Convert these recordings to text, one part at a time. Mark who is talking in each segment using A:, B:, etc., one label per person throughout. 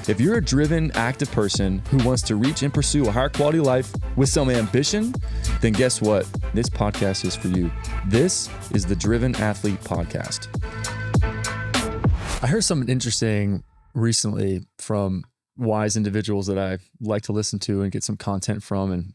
A: If you're a driven, active person who wants to reach and pursue a higher quality life with some ambition, then guess what? This podcast is for you. This is the Driven Athlete Podcast. I heard something interesting recently from wise individuals that I like to listen to and get some content from, and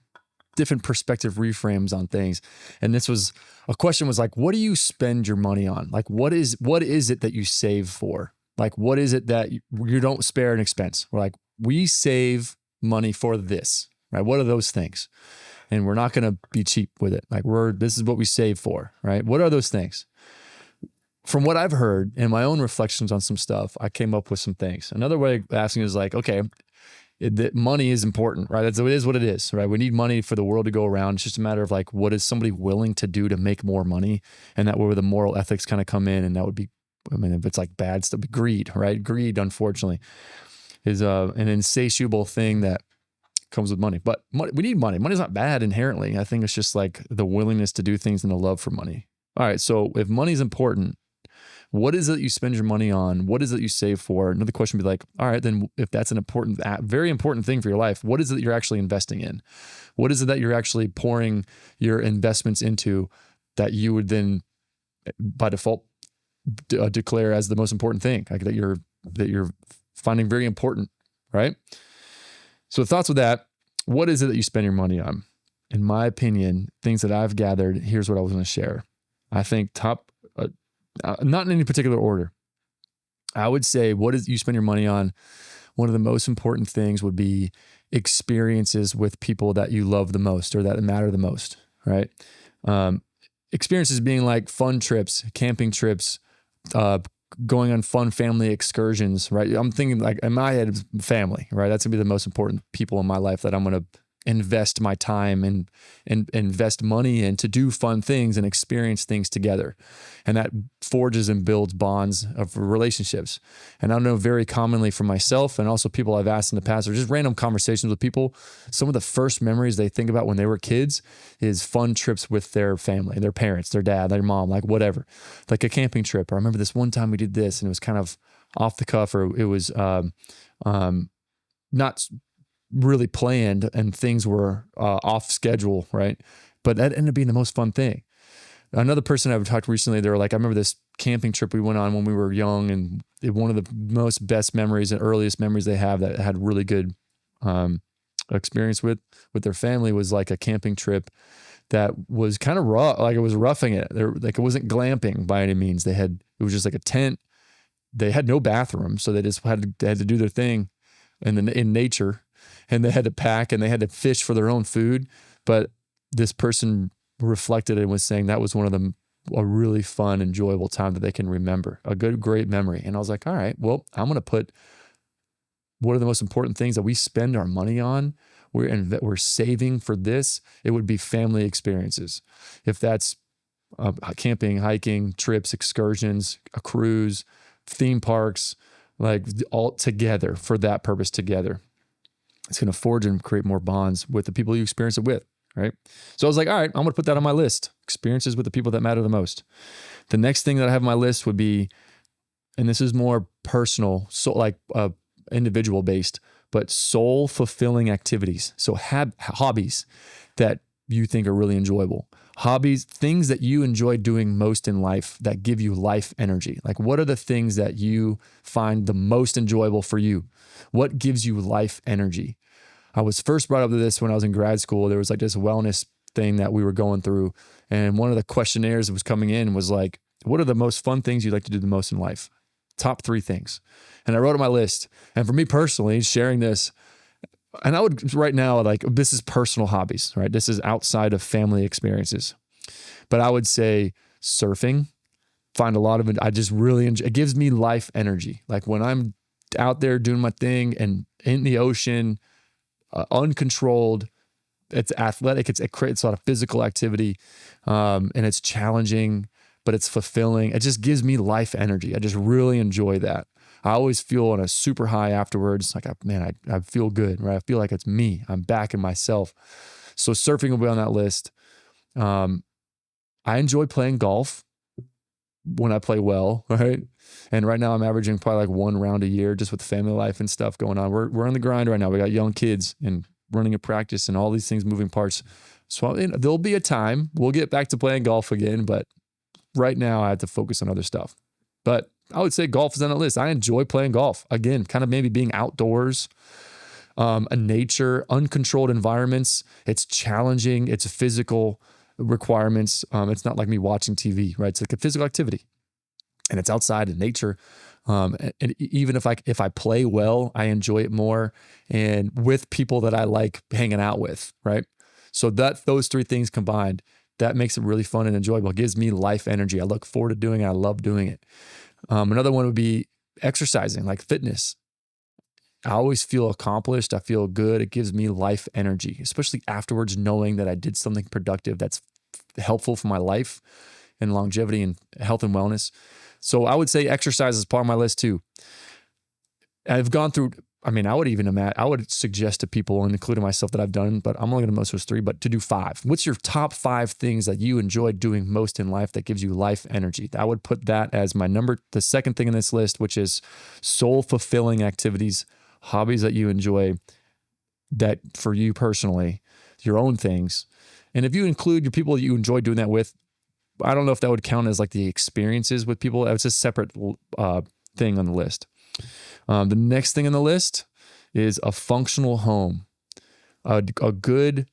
A: different perspective reframes on things. And this was a question was like, what do you spend your money on? Like, what is it that you save for? Like, what is it that you don't spare an expense? We're like, we save money for this, right? What are those things? And we're not going to be cheap with it. Like, this is what we save for, right? What are those things? From what I've heard in my own reflections on some stuff, I came up with some things. Another way of asking is like, okay, money is important, right? It is what it is, right? We need money for the world to go around. It's just a matter of like, what is somebody willing to do to make more money? And that where the moral ethics kind of come in. And that would be, I mean, if it's like bad stuff, greed, right? Greed, unfortunately, is an insatiable thing that comes with money. But we need money. Money's not bad inherently. I think it's just like the willingness to do things and the love for money. All right, so if money's important, what is it you spend your money on? What is it you save for? Another question would be like, all right, then if that's an important, very important thing for your life, what is it you're actually investing in? What is it that you're actually pouring your investments into that you would then by default declare as the most important thing, like that you're finding very important, right? So thoughts with that, what is it that you spend your money on? In my opinion, things that I've gathered, here's what I was going to share. I think top, not in any particular order, I would say what is you spend your money on. One of the most important things would be experiences with people that you love the most or that matter the most, right? Experiences being like fun trips, camping trips, going on fun family excursions, right? I'm thinking like in my head, family, right? That's gonna be the most important people in my life that I'm gonna invest my time and invest money in to do fun things and experience things together. And that forges and builds bonds of relationships. And I know very commonly for myself and also people I've asked in the past or just random conversations with people, some of the first memories they think about when they were kids is fun trips with their family, their parents, their dad, their mom, like whatever, like a camping trip. I remember this one time we did this and it was kind of off the cuff, or it was not really planned and things were off schedule, right? But that ended up being the most fun thing. Another person I've talked recently, they were like, I remember this camping trip we went on when we were young, and one of the most best memories and earliest memories they have that had really good experience with their family was like a camping trip that was kind of rough, like it was roughing it. Like it wasn't glamping by any means. It was just like a tent. They had no bathroom, so they just had to do their thing in nature. And they had to pack and they had to fish for their own food. But this person reflected and was saying that was one of a really fun, enjoyable time that they can remember, a good, great memory. And I was like, all right, well, I'm going to put what are the most important things that we spend our money on, we're saving for this. It would be family experiences. If that's camping, hiking, trips, excursions, a cruise, theme parks, like all together for that purpose together. It's going to forge and create more bonds with the people you experience it with, right? So I was like, all right, I'm going to put that on my list. Experiences with the people that matter the most. The next thing that I have on my list would be, and this is more personal, so like individual based, but soul fulfilling activities. So hobbies that you think are really enjoyable. Hobbies, things that you enjoy doing most in life that give you life energy. Like what are the things that you find the most enjoyable for you? What gives you life energy? I was first brought up to this when I was in grad school. There was like this wellness thing that we were going through. And one of the questionnaires that was coming in was like, what are the most fun things you'd like to do the most in life? Top 3 things. And I wrote on my list. And for me personally, sharing this, and I would right now, like this is personal hobbies, right? This is outside of family experiences. But I would say surfing, find a lot of it. I just really enjoy, it gives me life energy. Like when I'm out there doing my thing and in the ocean, uncontrolled, it's athletic, it creates a lot of physical activity, and it's challenging, but it's fulfilling. It just gives me life energy. I just really enjoy that. I always feel on a super high afterwards. Like, I feel good, right? I feel like it's me. I'm back in myself. So surfing will be on that list. I enjoy playing golf. when I play well, right? And right now I'm averaging probably like 1 round a year just with family life and stuff going on. We're on the grind right now. We got young kids and running a practice and all these things, moving parts. So there'll be a time we'll get back to playing golf again, but right now I have to focus on other stuff. But I would say golf is on the list. I enjoy playing golf. Again, kind of maybe being outdoors, a nature, uncontrolled environments. It's challenging. It's physical requirements. It's not like me watching TV, right? It's like a physical activity, and it's outside in nature. And even if I play well, I enjoy it more, and with people that I like hanging out with, right? So those three things combined, that makes it really fun and enjoyable. It gives me life energy. I look forward to doing it. I love doing it. Another one would be exercising, like fitness. I always feel accomplished. I feel good. It gives me life energy, especially afterwards, knowing that I did something productive that's helpful for my life and longevity and health and wellness. So I would say exercise is part of my list too. I've gone through, I would suggest to people, and including myself, that I've done, but I'm only going to most those 3, but to do 5. What's your top 5 things that you enjoy doing most in life that gives you life energy? I would put that as the second thing in this list, which is soul fulfilling activities, hobbies that you enjoy, that for you personally, your own things. And if you include your people that you enjoy doing that with, I don't know if that would count as like the experiences with people. It's a separate thing on the list. The next thing on the list is a functional home, a good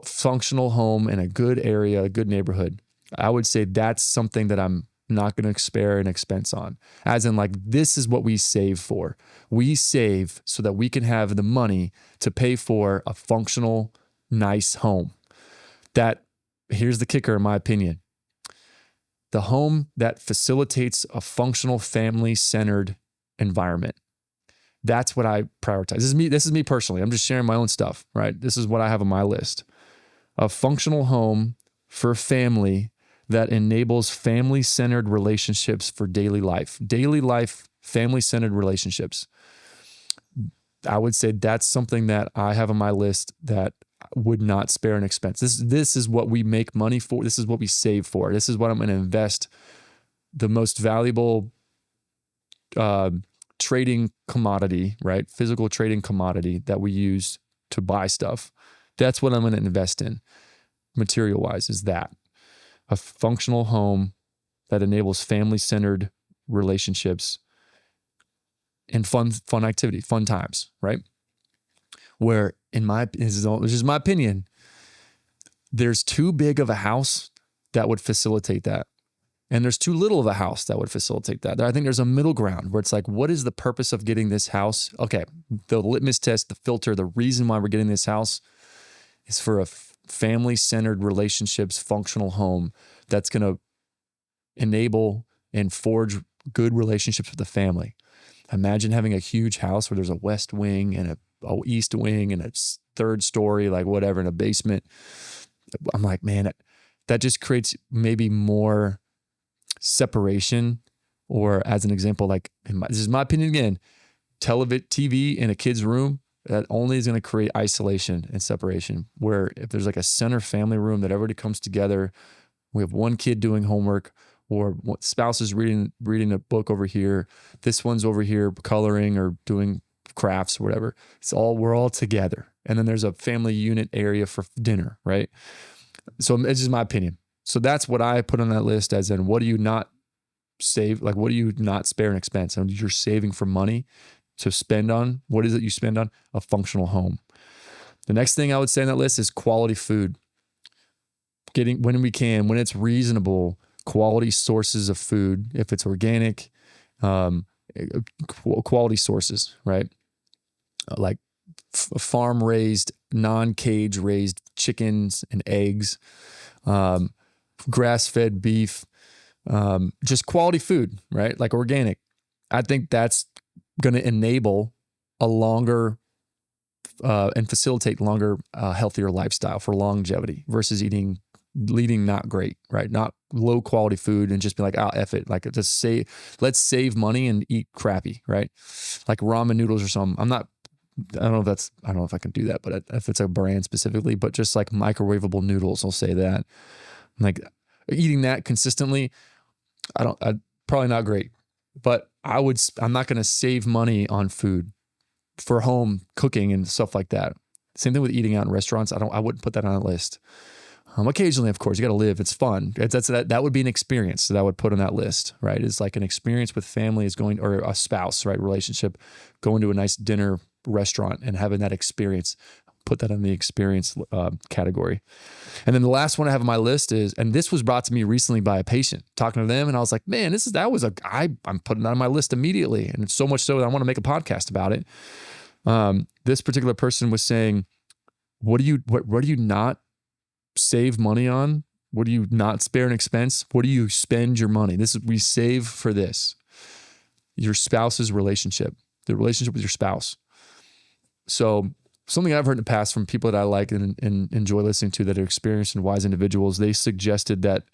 A: functional home in a good area, a good neighborhood. I would say that's something that I'm not going to spare an expense on, as in like, this is what we save for. We save so that we can have the money to pay for a functional, nice home. Here's the kicker, in my opinion. The home that facilitates a functional, family-centered environment. That's what I prioritize. This is me personally. I'm just sharing my own stuff, right? This is what I have on my list. A functional home for family that enables family-centered relationships for daily life. Daily life, family-centered relationships. I would say that's something that I have on my list that would not spare an expense. This is what we make money for. This is what we save for. This is what I'm going to invest the most valuable trading commodity, right? Physical trading commodity that we use to buy stuff. That's what I'm going to invest in, material-wise, is that. A functional home that enables family-centered relationships and fun activity, fun times, right? Where, this is my opinion, there's too big of a house that would facilitate that. And there's too little of a house that would facilitate that. I think there's a middle ground where it's like, what is the purpose of getting this house? Okay, the litmus test, the filter, the reason why we're getting this house is for a family-centered relationships, functional home that's going to enable and forge good relationships with the family. Imagine having a huge house where there's a west wing and a east wing and a third story, like whatever, in a basement. I'm like, man, that just creates maybe more separation. Or as an example, like, this is my opinion again, TV in a kid's room, that only is going to create isolation and separation. Where if there's like a center family room that everybody comes together, we have one kid doing homework, or spouse is reading a book over here, this one's over here coloring or doing crafts or whatever. We're all together. And then there's a family unit area for dinner, right? So it's just my opinion. So that's what I put on that list, as in, what do you not save? Like, what do you not spare an expense? And you're saving for money to spend on. What is it you spend on? A functional home. The next thing I would say on that list is quality food. When we can, when it's reasonable, quality sources of food. If it's organic, quality sources, right? Like farm-raised, non-cage raised chickens and eggs, grass-fed beef, just quality food, right? Like organic. I think that's going to enable a longer and facilitate longer, healthier lifestyle for longevity versus eating not great, right? Not low quality food and just be like, F it. Like, let's save money and eat crappy, right? Like ramen noodles or something. I don't know if I can do that, but if it's a brand specifically, but just like microwavable noodles, I'll say that. Like, eating that consistently, Probably not great, but I'm not going to save money on food for home cooking and stuff like that. Same thing with eating out in restaurants. I wouldn't put that on a list. Occasionally, of course, you got to live. It's fun. That would be an experience that I would put on that list, right? It's like an experience with family or a spouse, right? Relationship, going to a nice dinner restaurant and having that experience. Put that in the experience category. And then the last one I have on my list is, and this was brought to me recently by a patient, talking to them, and I was like, man, I'm putting that on my list immediately. And it's so much so that I want to make a podcast about it. This particular person was saying, what do you not save money on? What do you not spare an expense? What do you spend your money? We save for this. Your spouse's relationship, the relationship with your spouse. So something I've heard in the past from people that I like and enjoy listening to that are experienced and wise individuals, they suggested that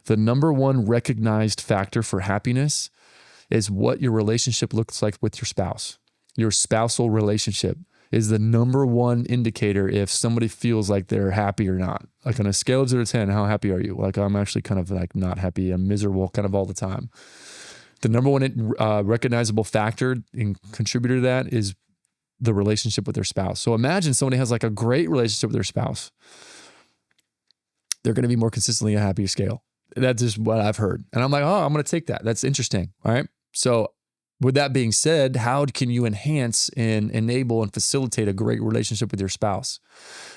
A: the number one recognized factor for happiness is what your relationship looks like with your spouse. Your spousal relationship is the number one indicator if somebody feels like they're happy or not. Like on a scale of 0 to 10, how happy are you? Like, I'm actually kind of like not happy. I'm miserable kind of all the time. The number one recognizable factor and contributor to that is the relationship with their spouse. So imagine somebody has like a great relationship with their spouse. They're going to be more consistently a happier scale. That's just what I've heard. And I'm like, oh, I'm going to take that. That's interesting. All right. So with that being said, how can you enhance and enable and facilitate a great relationship with your spouse?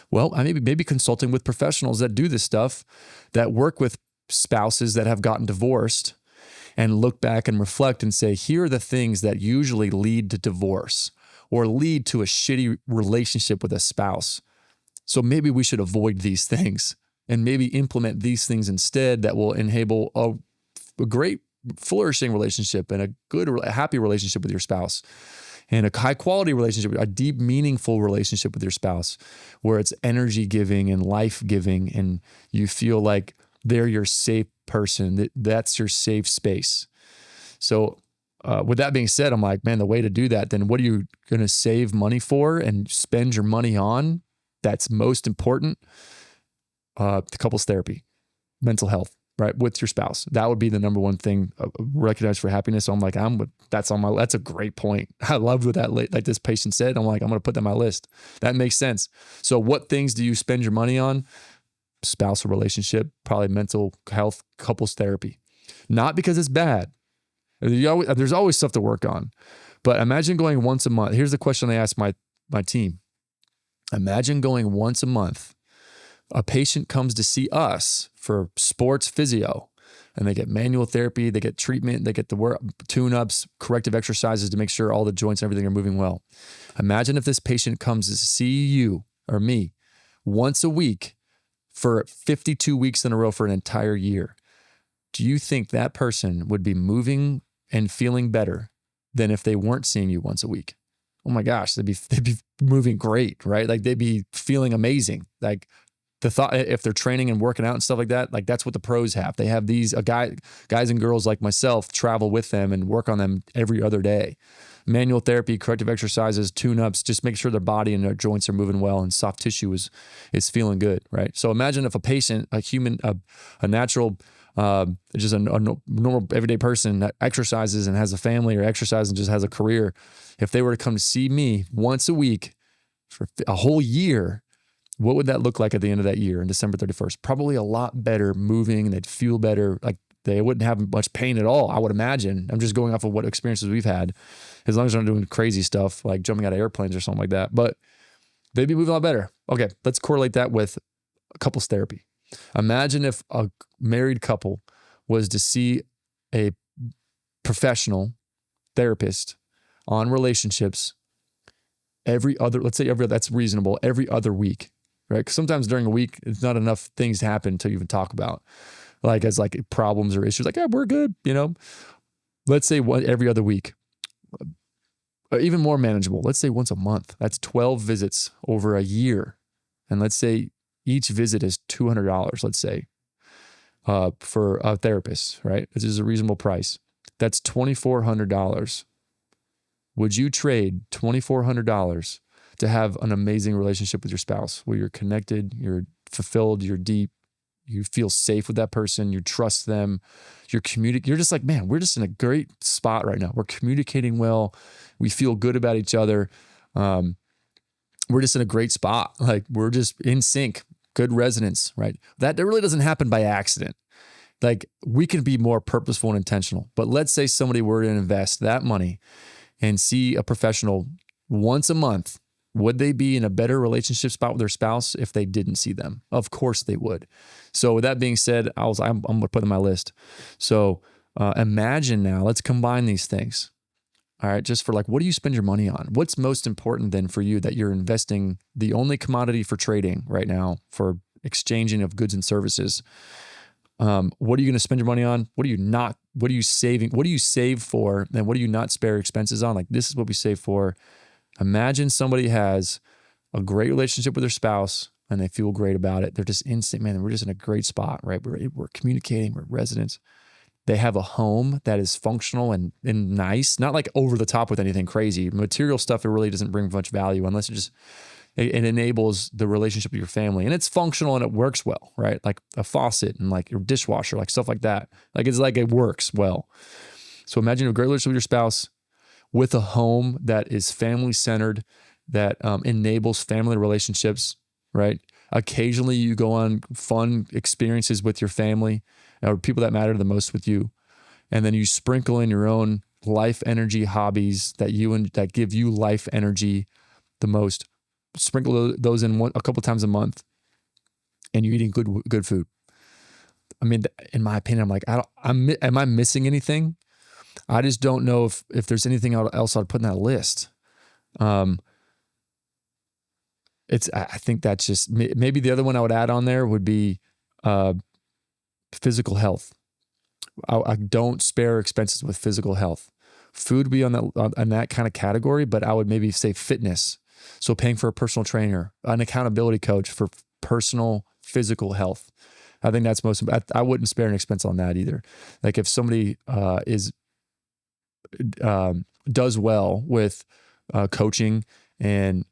A: Well, I maybe consulting with professionals that do this stuff, that work with spouses that have gotten divorced and look back and reflect and say, here are the things that usually lead to divorce or lead to a shitty relationship with a spouse. So maybe we should avoid these things and maybe implement these things instead that will enable a great flourishing relationship and a happy relationship with your spouse, and a high quality relationship, a deep, meaningful relationship with your spouse where it's energy giving and life giving. And you feel like they're your safe person. That's your safe space. So with that being said, I'm like, man, the way to do that, then what are you going to save money for and spend your money on? That's most important. The couples therapy, mental health, right? With your spouse. That would be the number one thing recognized for happiness. So I'm like, that's a great point. I loved what like this patient said. I'm like, I'm going to put that on my list. That makes sense. So what things do you spend your money on? Spousal relationship, probably mental health, couples therapy. Not because it's bad. There's always stuff to work on. But imagine going once a month. Here's the question I asked my team. Imagine going once a month. A patient comes to see us for sports physio, and they get manual therapy, they get treatment, they get the tune-ups, corrective exercises to make sure all the joints and everything are moving well. Imagine if this patient comes to see you or me once a week for 52 weeks in a row for an entire year. Do you think that person would be moving and feeling better than if they weren't seeing you once a week? Oh my gosh, they'd be moving great, right? Like they'd be feeling amazing. Like the thought, if they're training and working out and stuff like that, like that's what the pros have. They have these guys and girls like myself travel with them and work on them every other day. Manual therapy, corrective exercises, tune-ups, just make sure their body and their joints are moving well and soft tissue is feeling good, right? So imagine if a patient, a human, a natural, just a normal everyday person that exercises and has a family or exercises and just has a career, if they were to come to see me once a week for a whole year, what would that look like at the end of that year on December 31st? Probably a lot better moving, and they'd feel better. Like they wouldn't have much pain at all, I would imagine. I'm just going off of what experiences we've had, as long as they're not doing crazy stuff like jumping out of airplanes or something like that. But they'd be moving a lot better. Okay, let's correlate that with couples therapy. Imagine if a married couple was to see a professional therapist on relationships that's reasonable, every other week. Right? Because sometimes during a week, it's not enough things happen to even talk about, like as like problems or issues. Like, yeah, we're good, Let's say every other week, even more manageable. Let's say once a month. That's 12 visits over a year, and let's say each visit is $200. Let's say for a therapist, right? This is a reasonable price. That's $2,400. Would you trade $2,400 to have an amazing relationship with your spouse where you're connected, you're fulfilled, you're deep, You feel safe with that person. You trust them. You're just like, man, we're just in a great spot right now. We're communicating well. We feel good about each other. We're just in a great spot. Like we're just in sync, good resonance, right? That really doesn't happen by accident. Like we can be more purposeful and intentional, but let's say somebody were to invest that money and see a professional once a month. Would they be in a better relationship spot with their spouse if they didn't see them? Of course they would. So with that being said, I'm going to put in my list. So imagine now, let's combine these things. All right. Just for like, what do you spend your money on? What's most important then for you that you're investing the only commodity for trading right now for exchanging of goods and services? What are you going to spend your money on? What are you saving? What do you save for? And what do you not spare expenses on? Like this is what we save for. Imagine somebody has a great relationship with their spouse and they feel great about it. They're just instant, man, we're just in a great spot, right? We're communicating, we're residents. They have a home that is functional and nice, not like over the top with anything crazy. Material stuff, it really doesn't bring much value unless it enables the relationship with your family. And it's functional and it works well, right? Like a faucet and like your dishwasher, like stuff like that. Like it's like it works well. So imagine a great relationship with your spouse with a home that is family-centered, that enables family relationships, right? Occasionally you go on fun experiences with your family or people that matter the most with you. And then you sprinkle in your own life energy hobbies that give you life energy the most. Sprinkle those in a couple times a month and you're eating good food. I mean, in my opinion, I'm like, am I missing anything? I just don't know if there's anything else I'd put in that list. I think that's just, maybe the other one I would add on there would be physical health. I don't spare expenses with physical health. Food would be on that kind of category, but I would maybe say fitness. So paying for a personal trainer, an accountability coach for personal physical health. I think that's I wouldn't spare an expense on that either. Like if somebody does well with coaching and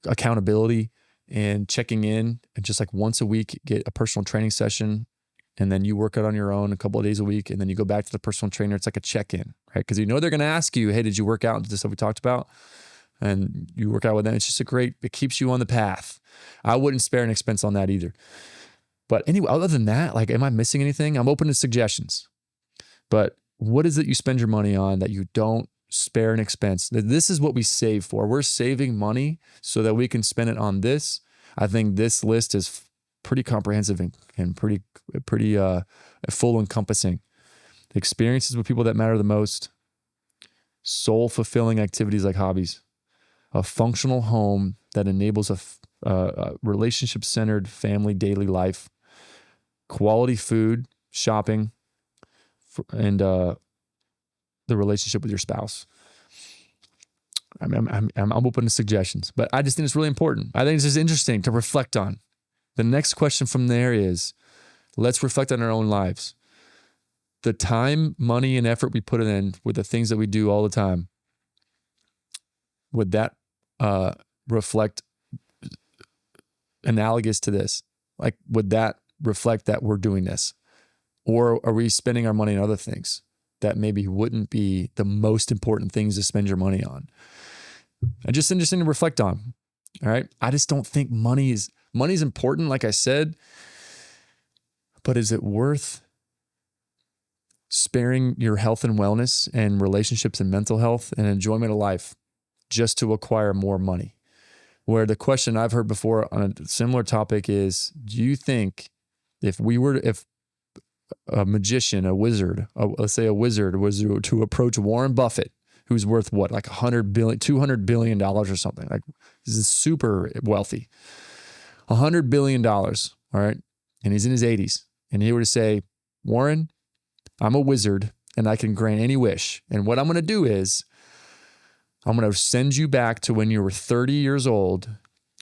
A: accountability and checking in, and just like once a week, get a personal training session, and then you work out on your own a couple of days a week, and then you go back to the personal trainer. It's like a check-in, right? Because you know they're going to ask you, hey, did you work out? Did this stuff we talked about? And you work out with them. It's just it keeps you on the path. I wouldn't spare an expense on that either. But anyway, other than that, like, am I missing anything? I'm open to suggestions. But what is it you spend your money on that you don't spare an expense? This is what we save for. We're saving money so that we can spend it on this. I think this list is pretty comprehensive and pretty full encompassing. Experiences with people that matter the most, soul fulfilling activities like hobbies, a functional home that enables a relationship centered family daily life, quality food, shopping, and the relationship with your spouse. I'm open to suggestions, but I just think it's really important. I think it's just interesting to reflect on. The next question from there is, let's reflect on our own lives. The time, money, and effort we put in with the things that we do all the time, would that reflect analogous to this? Like, would that reflect that we're doing this? Or are we spending our money on other things that maybe wouldn't be the most important things to spend your money on? And just interesting to reflect on. All right. I just don't think money's important, like I said, but is it worth sparing your health and wellness and relationships and mental health and enjoyment of life just to acquire more money? Where the question I've heard before on a similar topic is, do you think if a magician, a wizard, let's say a wizard was to approach Warren Buffett, who's worth what, like $200 billion or something, like this is super wealthy, $100 billion, all right? And he's in his 80s. And he were to say, Warren, I'm a wizard and I can grant any wish. And what I'm going to do is I'm going to send you back to when you were 30 years old,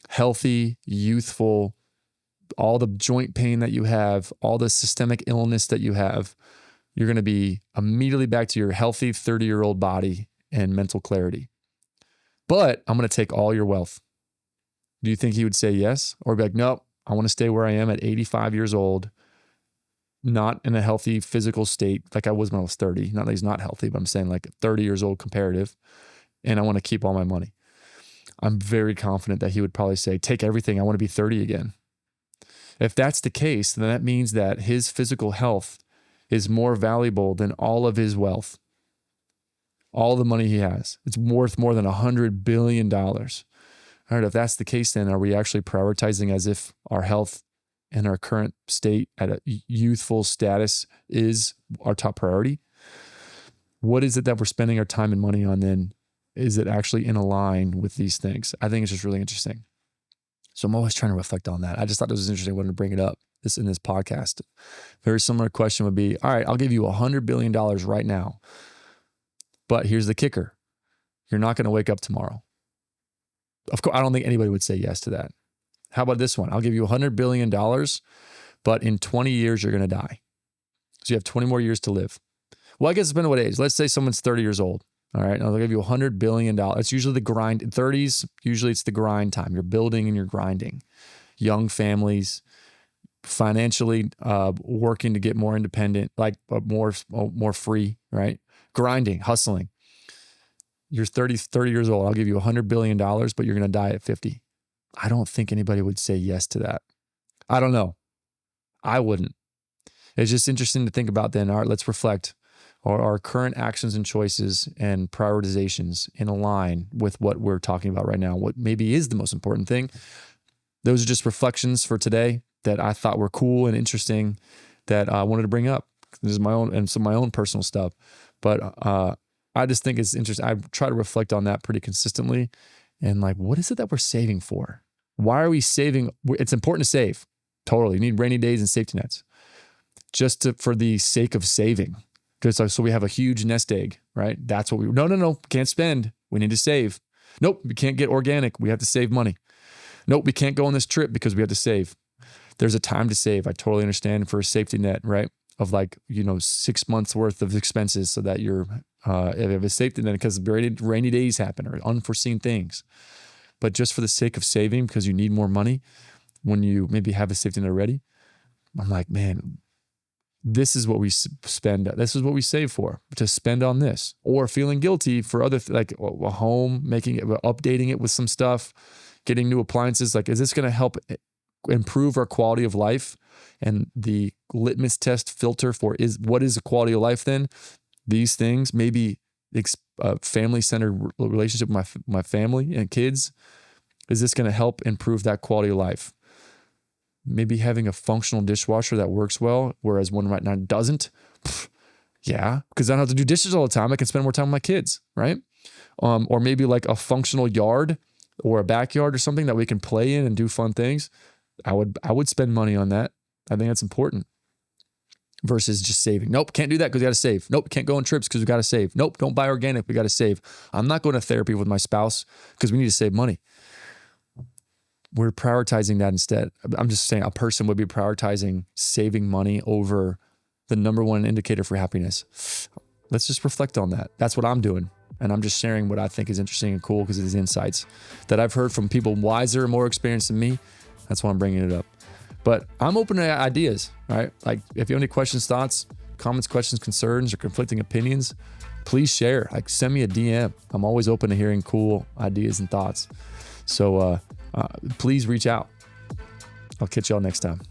A: healthy, youthful, all the joint pain that you have, all the systemic illness that you have. You're going to be immediately back to your healthy 30-year-old body and mental clarity. But I'm going to take all your wealth. Do you think he would say yes? Or be like, nope, I want to stay where I am at 85 years old, not in a healthy physical state like I was when I was 30. Not that he's not healthy, but I'm saying like 30 years old comparative. And I want to keep all my money. I'm very confident that he would probably say, take everything. I want to be 30 again. If that's the case, then that means that his physical health is more valuable than all of his wealth, all the money he has. It's worth more than $100 billion. All right, if that's the case, then are we actually prioritizing as if our health and our current state at a youthful status is our top priority? What is it that we're spending our time and money on then? Is it actually in line with these things? I think it's just really interesting. So I'm always trying to reflect on that. I just thought this was interesting. I wanted to bring it up in this podcast. Very similar question would be, all right, I'll give you $100 billion right now. But here's the kicker. You're not going to wake up tomorrow. Of course, I don't think anybody would say yes to that. How about this one? I'll give you $100 billion, but in 20 years, you're going to die. So you have 20 more years to live. Well, I guess it's been what age? Let's say someone's 30 years old. All right, I'll give you $100 billion. It's usually the grind. In 30s, usually it's the grind time. You're building and you're grinding. Young families, financially working to get more independent, like more free, right? Grinding, hustling. You're 30 years old. I'll give you $100 billion, but you're going to die at 50. I don't think anybody would say yes to that. I don't know. I wouldn't. It's just interesting to think about then. All right, let's reflect. Are our current actions and choices and prioritizations in line with what we're talking about right now? What maybe is the most important thing? Those are just reflections for today that I thought were cool and interesting that I wanted to bring up. This is my own and some of my own personal stuff. But I just think it's interesting. I try to reflect on that pretty consistently. And like, what is it that we're saving for? Why are we saving? It's important to save. Totally. You need rainy days and safety nets. For the sake of saving. So we have a huge nest egg, right? That's what no, can't spend. We need to save. Nope, we can't get organic. We have to save money. Nope, we can't go on this trip because we have to save. There's a time to save. I totally understand for a safety net, right? Of 6 months worth of expenses so that you're, if you have a safety net because rainy days happen or unforeseen things. But just for the sake of saving because you need more money when you maybe have a safety net already, I'm like, man, this is what we spend. This is what we save for, to spend on this, or feeling guilty for other, like a home, updating it with some stuff, getting new appliances. Like, is this going to help improve our quality of life? And the litmus test filter for what is a quality of life then? These things, maybe family-centered relationship with my family and kids. Is this going to help improve that quality of life? Maybe having a functional dishwasher that works well, whereas one right now doesn't. Yeah, because I don't have to do dishes all the time. I can spend more time with my kids, right? Or maybe like a functional yard or a backyard or something that we can play in and do fun things. I would spend money on that. I think that's important versus just saving. Nope, can't do that because we got to save. Nope, can't go on trips because we got to save. Nope, don't buy organic. We got to save. I'm not going to therapy with my spouse because we need to save money. We're prioritizing that instead. I'm just saying a person would be prioritizing saving money over the number one indicator for happiness. Let's just reflect on that. That's what I'm doing. And I'm just sharing what I think is interesting and cool because it is insights that I've heard from people wiser and more experienced than me. That's why I'm bringing it up. But I'm open to ideas, right? Like if you have any questions, thoughts, comments, questions, concerns, or conflicting opinions, please share. Like send me a DM. I'm always open to hearing cool ideas and thoughts. So please reach out. I'll catch y'all next time.